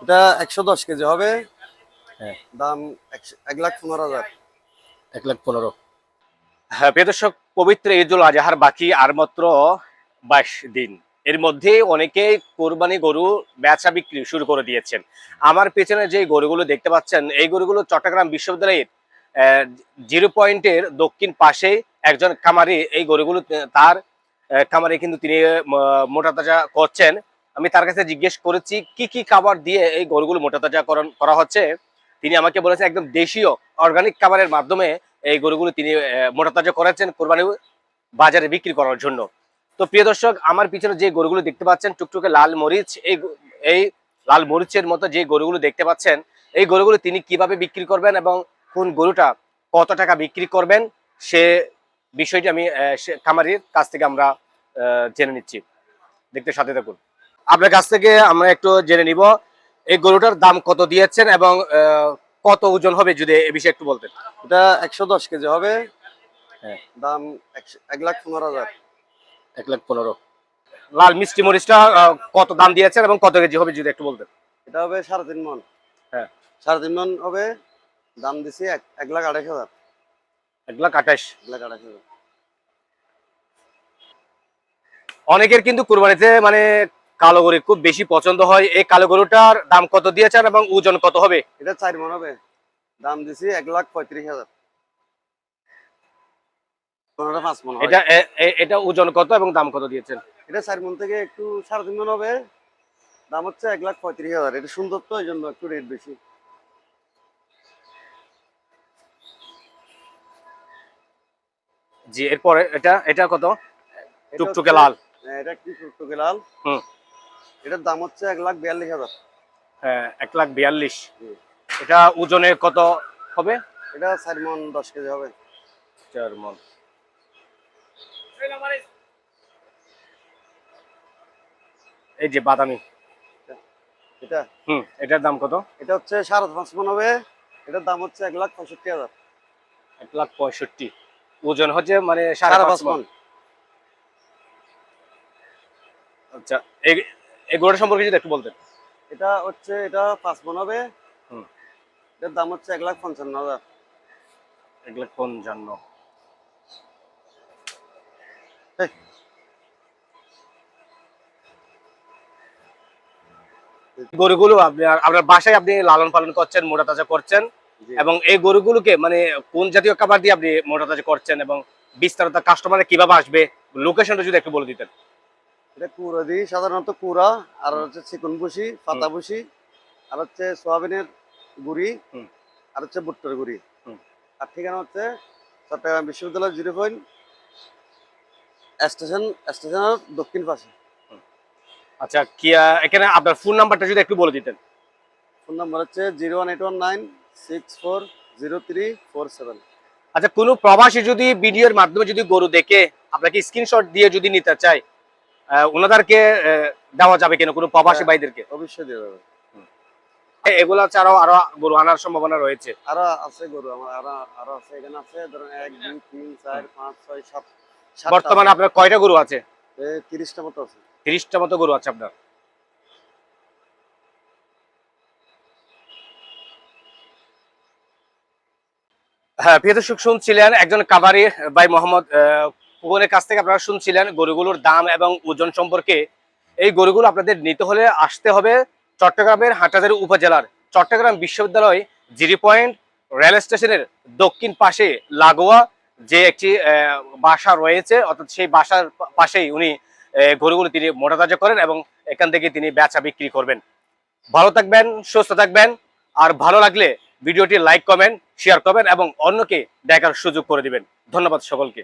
এটা 110 কেজি হবে। হ্যাঁ, দাম 1,15,000। 1,15,000। হ্যাঁ, প্রিয় দর্শক, পবিত্র ঈদুল আজহার বাকি আর মাত্র 22 দিন। এর মধ্যে অনেকেই কোরবানি গরু বেচা বিক্রি শুরু করে দিয়েছেন। আমার পেছনে যে গরুগুলো দেখতে পাচ্ছেন, এই গরুগুলো চট্টগ্রাম বিশ্ববিদ্যালয়ের জিরো পয়েন্টের দক্ষিণ পাশে একজন খামারি এই গরুগুলো তার খামারে কিন্তু তিনি মোটা তাজা করছেন। আমি তার কাছে জিজ্ঞেস করেছি কি কি খাবার দিয়ে এই গরুগুলো মোটা তাজাকরণ করা হচ্ছে। তিনি আমাকে বলেছেন একদম দেশীয় অর্গানিক খাবারের মাধ্যমে এই গরুগুলো তিনি মোটা তাজা করেছেন কোরবানি বাজারে বিক্রি করার জন্য। তো প্রিয় দর্শক, আমার পিছনে যে গরুগুলো দেখতে পাচ্ছেন টুকটুকে লাল মরিচ, এই লাল মরিচের মতো যে গরুগুলো দেখতে পাচ্ছেন, এই গরুগুলো তিনি কিভাবে বিক্রি করবেন এবং কোন গরুটা কত টাকা বিক্রি করবেন সে বিষয়টি আমি খামারির কাছ থেকে আমরা জেনে নিচ্ছি। দেখতে সাথে থাকুন। আপনার কাছ থেকে আমরা একটু জেনে নিব এই গরুটার দাম কত দিয়েছেন এবং কত ওজন হবে, যদি এ বিষয়ে একটু বলতেন। এটা 110 কেজি হবে। হ্যাঁ, দাম 1,15,000। 1,15,000। লাল মিষ্টি মরিচটা কত দাম দিয়েছেন এবং কত কেজি হবে, যদি একটু বলতেন। এটা হবে 3.5 মন। হ্যাঁ, 3.5 মন হবে। দাম দিছি 1,28,000। 1,28,000। 1,28,000। অনেকের কিন্তু কুরবানিতে মানে কালো গরু খুব বেশি পছন্দ হয়। এই কালো গরুটার দাম কত দিয়েছেন এবং ওজন কত হবে? এটা 4 মন হবে। দাম দিছি 1,35,000। 5 মন হয়। এটা ওজন কত এবং দাম কত দিয়েছেন? এটা 4 মন থেকে একটু 3.5 মন হবে। দাম হচ্ছে 1,35,000। এটা সুন্দর তো, এই জন্য একটু রেট বেশি। জি, এরপরে এটা এটা কত? এটা টুকটুকে হচ্ছে, লাল। এটা কি টুকটুকে লাল। হুম। এটার দাম হচ্ছে 1,42,000। হ্যাঁ, 1,42,000। এটা ওজনে কত হবে? এটা 4 মন 10 কেজি হবে। 4 মণ। এই যে বাদামি। এটা এটার দাম কত? এটা হচ্ছে 5.5 মন হবে। এটার দাম হচ্ছে 1,65,000। 1,65,000। ওজন হচ্ছে মানে 5.5 5.5 মন। মণ। আচ্ছা, এই এই গরুটা সম্পর্কে যদি একটু বলতেন। এটা হচ্ছে, এটা 5 মন হবে। হুম। এটার দাম হচ্ছে 1,55,000। 1,55,000। এই, গরুগুলো আপনার বাসায় আপনি লালন পালন করছেন, মোটা তাজা করছেন, জি। এবং এই গরুগুলোকে মানে কোন জাতীয় খাবার দিয়ে আপনি মোটা তাজা করছেন এবং বিস্তারিত কাস্টমারে কিভাবে আসবে, লোকেশনটা যদি একটু বলে দিতেন। এটা কুড়া দিই, সাধারণত কুড়া, আর হুম, হচ্ছে চিকন ভুসি, হুম, পাতা ভুসি, আর হচ্ছে সোয়াবিনের গুড়ি, হুম, আর হচ্ছে ভুট্টার গুড়ি। হুম। আর ঠিকানা হচ্ছে চট্টগ্রাম বিশ্ববিদ্যালয় 0 পয়েন্ট স্টেশনের দক্ষিণ পাশে। আচ্ছা, কি এখানে আপনার ফোন নাম্বারটা যদি একটু বলে দিতেন। ফোন নাম্বার হচ্ছে 01819640347। আচ্ছা, কোনো প্রবাসী যদি ভিডিওর মাধ্যমে যদি গরু দেখে আপনাকে স্ক্রিনশট দিয়ে যদি নিতে চায়, ওনাদেরকে দেওয়া যাবে কিনা কোনো প্রবাসী হ্যাঁ, ভাইদেরকে? অবশ্যই দিয়ে দেবে। এগুলো ছাড়াও আরো গরু আনার সম্ভাবনা রয়েছে। আরো আছে গরু আমার, আরো আছে। এখানে আছে ধরুন 1 2 3 4 5 6 7 7টা আছে। বর্তমানে আপনার কয়টা গরু আছে? 30টা মতো আছে। 30টা মতো গরু আছে আপনার। হ্যাঁ, প্রিয় দর্শক, শুনছিলেন একজন কাবারি ভাই মোহাম্মদ ফুকনের কাছ থেকে আপনারা শুনছিলেন গরুগুলোর দাম এবং ওজন সম্পর্কে। এই গরুগুলো আপনাদের নিতে হলে আসতে হবে চট্টগ্রামের হাটহাজারী উপজেলার চট্টগ্রাম বিশ্ববিদ্যালয় 0 পয়েন্ট রেল স্টেশনের দক্ষিণ পাশে লাগোয়া যে একটি বাসা রয়েছে, অর্থাৎ সেই বাসার পাশেই উনি গরুগুলো তিনি মোটা তাজা করেন এবং এখান থেকে তিনি বেচা বিক্রি করবেন। ভালো থাকবেন, সুস্থ থাকবেন। আর ভালো লাগলে ভিডিওটি লাইক, কমেন্ট, শেয়ার করবেন এবং অন্যকে দেখার সুযোগ করে দিবেন। ধন্যবাদ সকলকে।